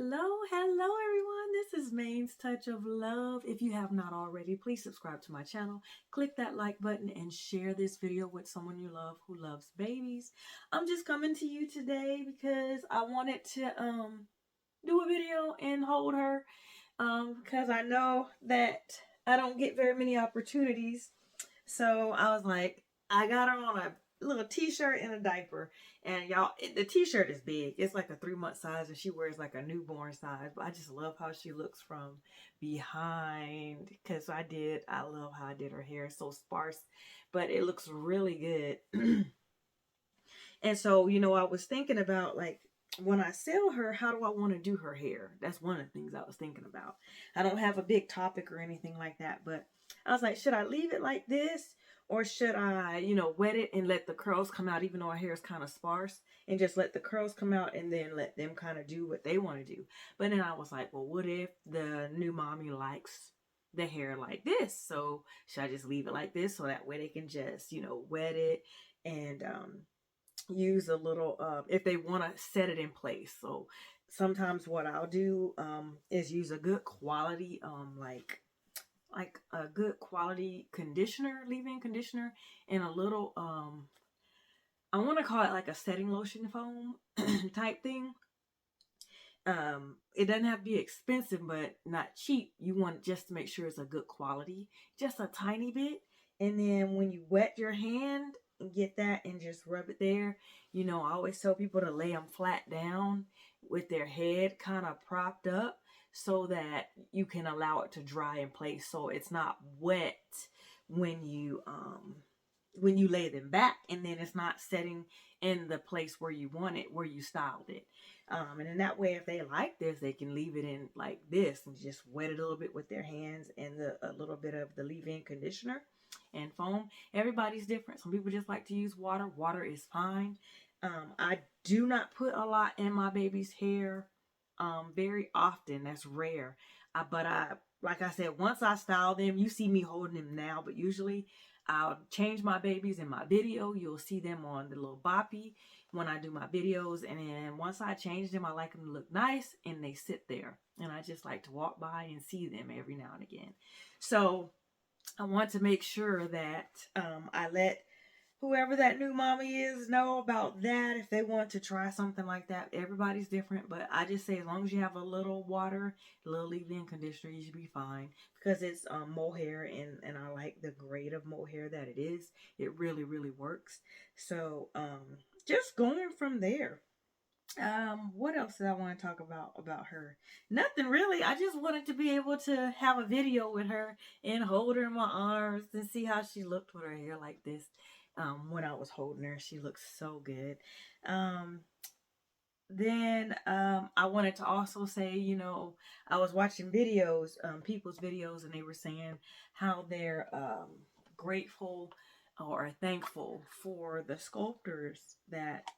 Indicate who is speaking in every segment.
Speaker 1: Hello everyone. This is Main's Touch of Love. If you have not already, please subscribe to my channel, click that like button, and share this video with someone you love who loves babies. I'm just coming to you today because I wanted to do a video and hold her because I know that I don't get very many opportunities. So I was like, I got her on a little t-shirt and a diaper, and y'all, the t-shirt is big. It's like a 3-month size, and she wears like a newborn size. But I just love how she looks from behind, because I love how I did her hair. It's so sparse, but it looks really good. And so, I was thinking about, like, when I sell her, how do I want to do her hair? That's one of the things I was thinking about. I don't have a big topic or anything like that, but I was like, should I leave it like this? Or should I, wet it and let the curls come out, even though her hair is kind of sparse, and just let the curls come out and then let them kind of do what they want to do. But then I was like, well, what if the new mommy likes the hair like this? So should I just leave it like this so that way they can just, wet it and use a little, if they want to set it in place. So sometimes what I'll do is use a good quality, like a good quality conditioner, leave-in conditioner, and a little, I want to call it like a setting lotion foam type thing. It doesn't have to be expensive, but not cheap. You want just to make sure it's a good quality, just a tiny bit. And then when you wet your hand and get that and just rub it there, I always tell people to lay them flat down with their head kind of propped up so that you can allow it to dry in place, so it's not wet when you lay them back, and then it's not setting in the place where you want it, where you styled it. And in that way, if they like this, they can leave it in like this and just wet it a little bit with their hands and a little bit of the leave-in conditioner and foam. Everybody's different. Some people just like to use water. Water is fine. I do not put a lot in my baby's hair very often. That's rare. But like I said, once I style them, you see me holding them now, but usually I'll change my babies in my video. You'll see them on the little boppy when I do my videos. And then once I change them, I like them to look nice and they sit there. And I just like to walk by and see them every now and again. So I want to make sure that I let whoever that new mommy is know about that if they want to try something like that. Everybody's different, but I just say as long as you have a little water, a little leave-in conditioner, you should be fine, because it's mohair, and I like the grade of mohair that it is. It really works. So just going from there. What else did I want to talk about her? Nothing really. I just wanted to be able to have a video with her and hold her in my arms and see how she looked with her hair like this. When I was holding her, she looks so good. Then I wanted to also say, I was watching videos, people's videos, and they were saying how they're grateful or thankful for the sculptors that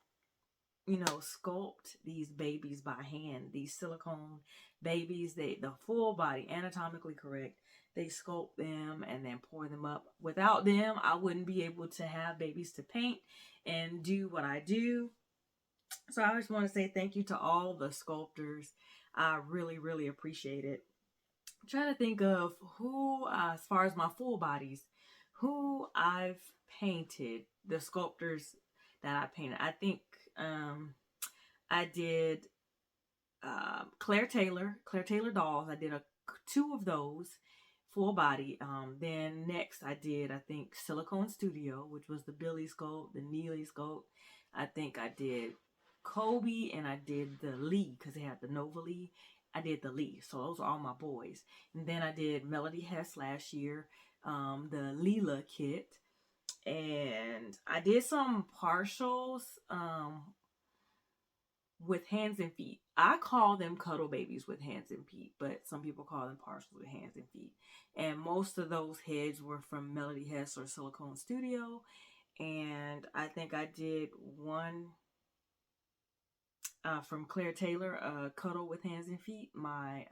Speaker 1: sculpt these babies by hand. These silicone babies, the full body, anatomically correct. They sculpt them and then pour them up. Without them, I wouldn't be able to have babies to paint and do what I do. So I just want to say thank you to all the sculptors. I really appreciate it. I'm trying to think of who, as far as my full bodies, who I've painted, the sculptors that I painted. I think I did Claire Taylor dolls. I did 2 of those full body. Then next I did, I think, Silicone Studio, which was the Billy sculpt, the Neely sculpt. I think I did Kobe, and I did the Lee, because they had the Nova Lee. I did the Lee. So those are all my boys. And then I did Melody Hess last year, the Leela kit. And I did some partials with hands and feet. I call them cuddle babies with hands and feet, but some people call them partials with hands and feet. And most of those heads were from Melody Hess or Silicone Studio. And I think I did one from Claire Taylor, cuddle with hands and feet. My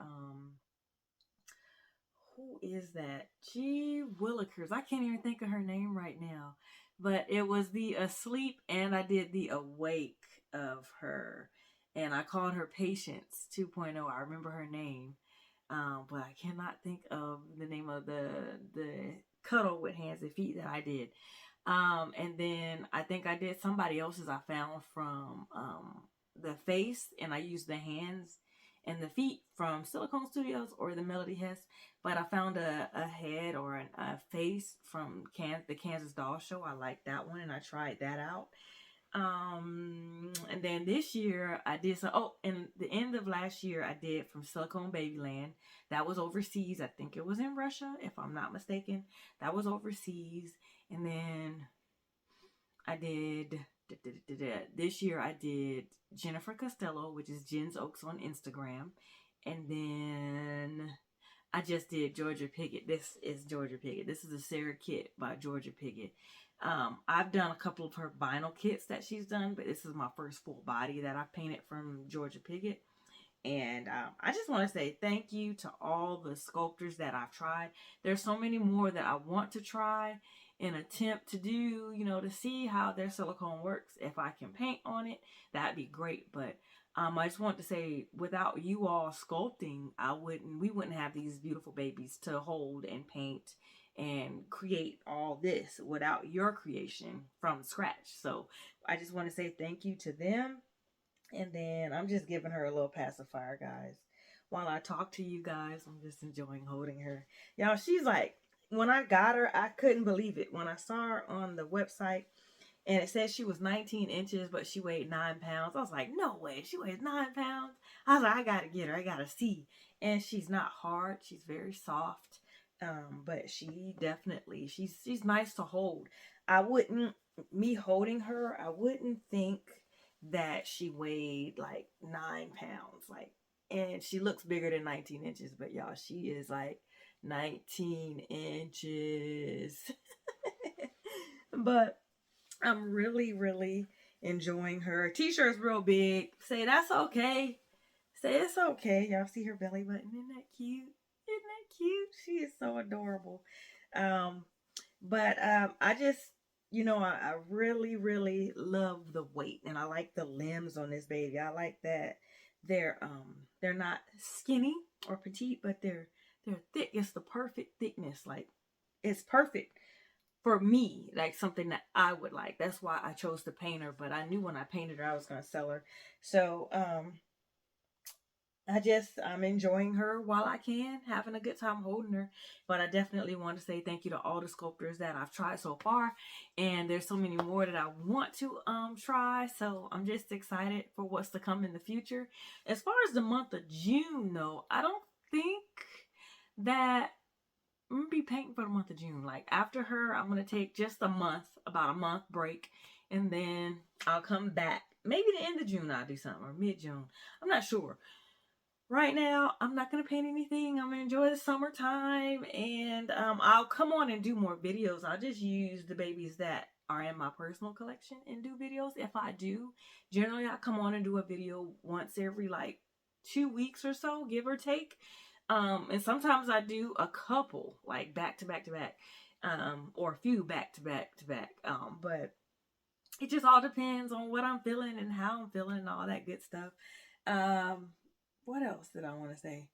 Speaker 1: who is that? Gee Willikers. I can't even think of her name right now. But it was the asleep, and I did the awake of her. and I called her Patience 2.0. I remember her name, but I cannot think of the name of the cuddle with hands and feet that I did. And then I think I did somebody else's I found from the face, and I used the hands and the feet from Silicone Studios or the Melody Hess. But I found a head or a face from the Kansas Doll Show. I liked that one, and I tried that out. And then this year I did some, and the end of last year I did from Silicone Babyland. That was overseas. I think it was in Russia, if I'm not mistaken. That was overseas. And then I did, this year I did Jennifer Costello, which is Jen's Oaks on Instagram. And then I just did Georgia Piggott. This is Georgia Piggott. This is a Sarah kit by Georgia Piggott. I've done a couple of her vinyl kits that she's done, but this is my first full body that I painted from Georgia Piggott. And I just want to say thank you to all the sculptors that I've tried. There's so many more that I want to try and attempt to do, to see how their silicone works. If I can paint on it, that'd be great. But I just want to say, without you all sculpting, we wouldn't have these beautiful babies to hold and paint and create all this without your creation from scratch. So I just want to say thank you to them. And then I'm just giving her a little pacifier, guys. While I talk to you guys, I'm just enjoying holding her. Y'all, she's like, when I got her, I couldn't believe it. When I saw her on the website, and it said she was 19 inches, but she weighed 9 pounds. I was like, no way, she weighs 9 pounds. I was like, I gotta get her, I gotta see. And she's not hard, she's very soft. But she definitely, she's nice to hold. Me holding her, I wouldn't think that she weighed like 9 pounds. And she looks bigger than 19 inches, but y'all, she is like 19 inches. But I'm really, really enjoying her. T-shirt's real big. Say that's okay. Say it's okay. Y'all see her belly button? Isn't that cute? Isn't that cute? She is so adorable. But I just, I really, really love the weight, and I like the limbs on this baby. I like that they're not skinny or petite, but they're thick. It's the perfect thickness. Like, it's perfect for me, like something that I would like. That's why I chose to paint her, but I knew when I painted her I was going to sell her. So I'm enjoying her while I can, having a good time holding her. But I definitely want to say thank you to all the sculptors that I've tried so far. And there's so many more that I want to try. So I'm just excited for what's to come in the future. As far as the month of June, though, I don't think that I'm going to be painting for the month of June. Like, after her, I'm going to take just about a month break. And then I'll come back. Maybe the end of June I'll do something, or mid-June. I'm not sure. Right now, I'm not going to paint anything. I'm going to enjoy the summertime, and I'll come on and do more videos. I'll just use the babies that are in my personal collection and do videos. If I do, generally I come on and do a video once every like 2 weeks or so, give or take. And sometimes I do a couple, like back to back to back, or a few back to back to back. But it just all depends on what I'm feeling and how I'm feeling and all that good stuff. What else did I want to say?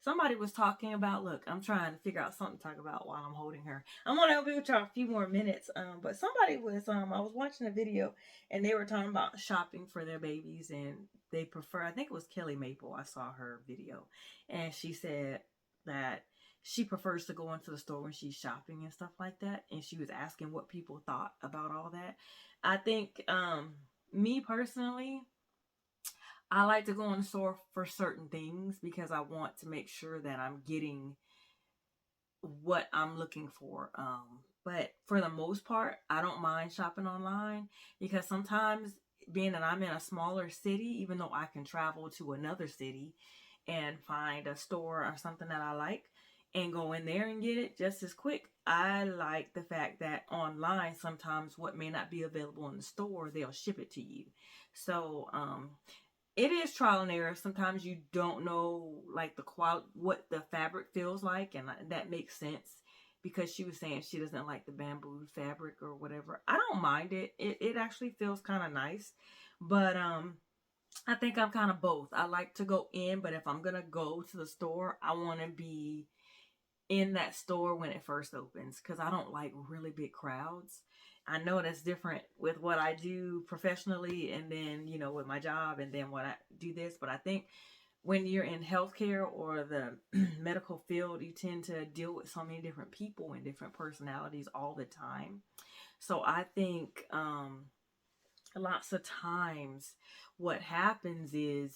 Speaker 1: Somebody was talking about, look, I'm trying to figure out something to talk about while I'm holding her. I'm going to be with y'all a few more minutes. But somebody was, I was watching a video and they were talking about shopping for their babies, and they prefer, I think it was Kelly Maple. I saw her video, and she said that she prefers to go into the store when she's shopping and stuff like that. And she was asking what people thought about all that. I think, me personally, I like to go in the store for certain things because I want to make sure that I'm getting what I'm looking for. But for the most part, I don't mind shopping online, because sometimes, being that I'm in a smaller city, even though I can travel to another city and find a store or something that I like and go in there and get it just as quick, I like the fact that online, sometimes what may not be available in the store, they'll ship it to you. So it is trial and error. Sometimes you don't know like what the fabric feels like, and that makes sense because she was saying she doesn't like the bamboo fabric or whatever. I don't mind it. It actually feels kind of nice. But I think I'm kind of both. I like to go in, but if I'm going to go to the store, I want to be in that store when it first opens, because I don't like really big crowds. I know that's different with what I do professionally, and then, you know, with my job, and then what I do this. But I think when you're in healthcare or the medical field, you tend to deal with so many different people and different personalities all the time. So I think lots of times what happens is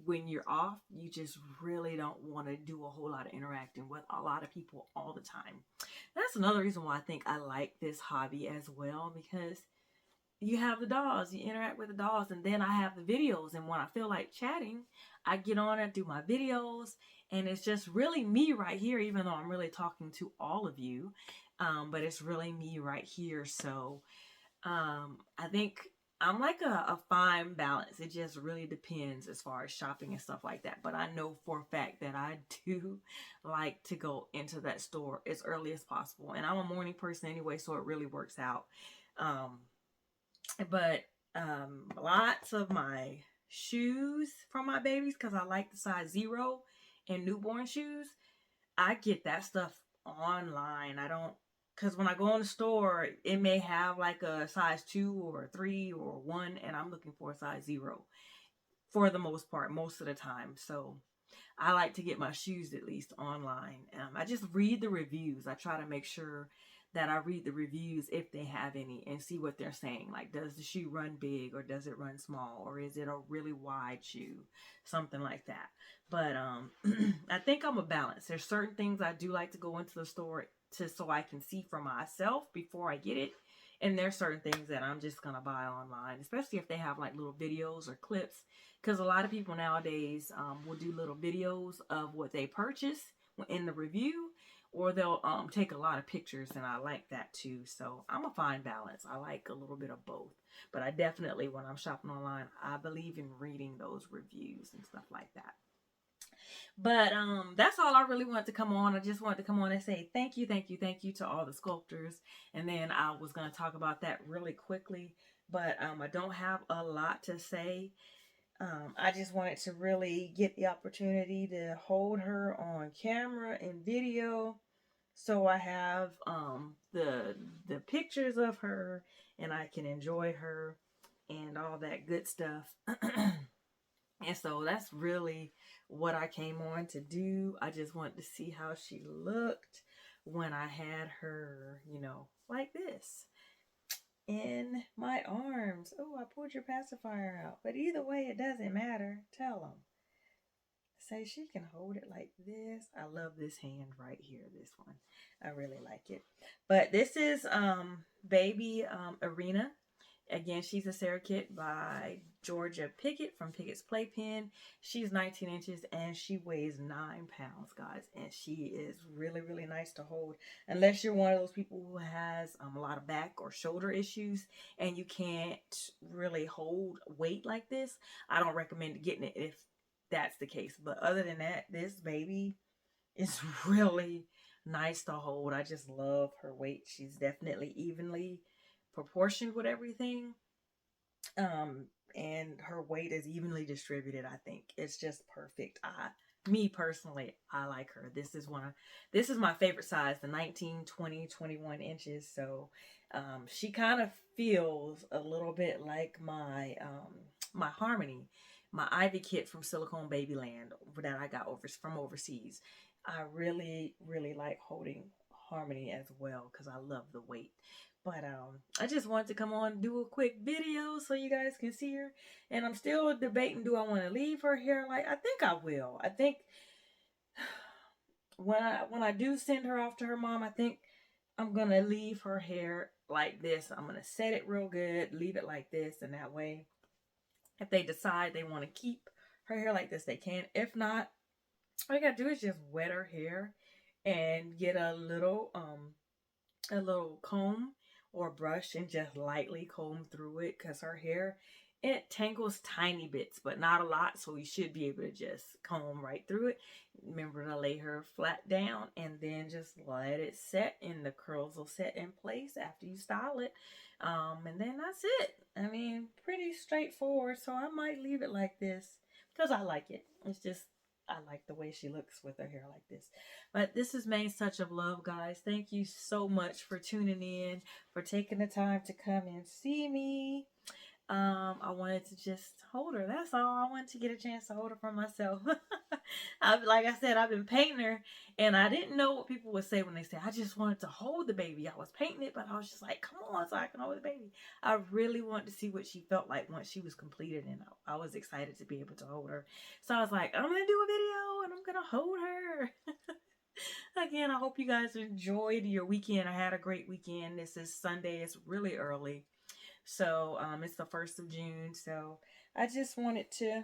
Speaker 1: when you're off, you just really don't want to do a whole lot of interacting with a lot of people all the time. That's another reason why I think I like this hobby as well, because you have the dolls, you interact with the dolls, and then I have the videos. And when I feel like chatting, I get on and do my videos, and it's just really me right here, even though I'm really talking to all of you. But it's really me right here. So I think I'm like a fine balance. It just really depends as far as shopping and stuff like that. But I know for a fact that I do like to go into that store as early as possible. And I'm a morning person anyway, so it really works out. Um, but lots of my shoes from my babies, because I like the size 0 and newborn shoes, I get that stuff online. I don't, because when I go in the store, it may have like a size 2 or 3 or 1, and I'm looking for a size 0 for the most part, most of the time. So I like to get my shoes at least online. I just read the reviews. I try to make sure that I read the reviews if they have any, and see what they're saying. Like, does the shoe run big, or does it run small, or is it a really wide shoe? Something like that. But I think I'm a balance. There's certain things I do like to go into the store to so I can see for myself before I get it. And there's certain things that I'm just going to buy online, especially if they have like little videos or clips. Because a lot of people nowadays will do little videos of what they purchase in the review, or they'll take a lot of pictures, and I like that too. So I'm a fine balance. I like a little bit of both. But I definitely, when I'm shopping online, I believe in reading those reviews and stuff like that. But that's all I really wanted to come on. I just wanted to come on and say thank you, thank you, thank you to all the sculptors. And then I was going to talk about that really quickly, but I don't have a lot to say. I just wanted to really get the opportunity to hold her on camera and video. So I have the pictures of her, and I can enjoy her and all that good stuff. And so that's really what I came on to do. I just wanted to see how she looked when I had her, you know, like this in my arms. Oh, I pulled your pacifier out. But either way, it doesn't matter. Tell them. Say she can hold it like this. I love this hand right here, this one. I really like it. But this is baby Erina. Again, she's a surrogate by Georgia Pickett from Pickett's Playpen. She's 19 inches and she weighs 9 pounds, guys. And she is really, really nice to hold. Unless you're one of those people who has a lot of back or shoulder issues and you can't really hold weight like this, I don't recommend getting it if that's the case. But other than that, this baby is really nice to hold. I just love her weight. She's definitely evenly proportioned with everything. And her weight is evenly distributed. I think it's just perfect. Me personally, I like her. This is my favorite size, the 19, 20, 21 inches. So she kind of feels a little bit like my Harmony, my Ivy kit from Silicone Babyland that I got from overseas. I really, really like holding Harmony as well because I love the weight. But I just wanted to come on and do a quick video so you guys can see her. And I'm still debating, do I want to leave her hair like, I think I will. I think when I do send her off to her mom, I think I'm going to leave her hair like this. I'm going to set it real good, leave it like this, and that way if they decide they want to keep her hair like this, they can. If not, all you got to do is just wet her hair and get a little comb or brush and just lightly comb through it, because her hair It tangles tiny bits, but not a lot, so you should be able to just comb right through it. Remember to lay her flat down and then just let it set, and the curls will set in place after you style it. And then that's it. I mean, pretty straightforward, so I might leave it like this because I like it. It's just, I like the way she looks with her hair like this. But this is Main Touch of Love, guys. Thank you so much for tuning in, for taking the time to come and see me. I wanted to just hold her. That's all. I wanted to get a chance to hold her for myself. Like I said, I've been painting her, and I didn't know what people would say when they said, I just wanted to hold the baby. I was painting it, but I was just like, come on, so I can hold the baby. I really wanted to see what she felt like once she was completed, and I was excited to be able to hold her. So I was like, I'm going to do a video, and I'm going to hold her. Again, I hope you guys enjoyed your weekend. I had a great weekend. This is Sunday. It's really early. So it's the 1st of June. So I just wanted to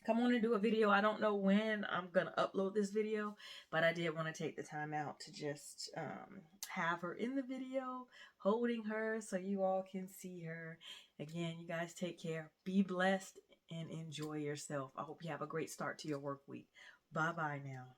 Speaker 1: come on and do a video. I don't know when I'm going to upload this video, but I did want to take the time out to just have her in the video, holding her so you all can see her. Again, you guys take care. Be blessed and enjoy yourself. I hope you have a great start to your work week. Bye-bye now.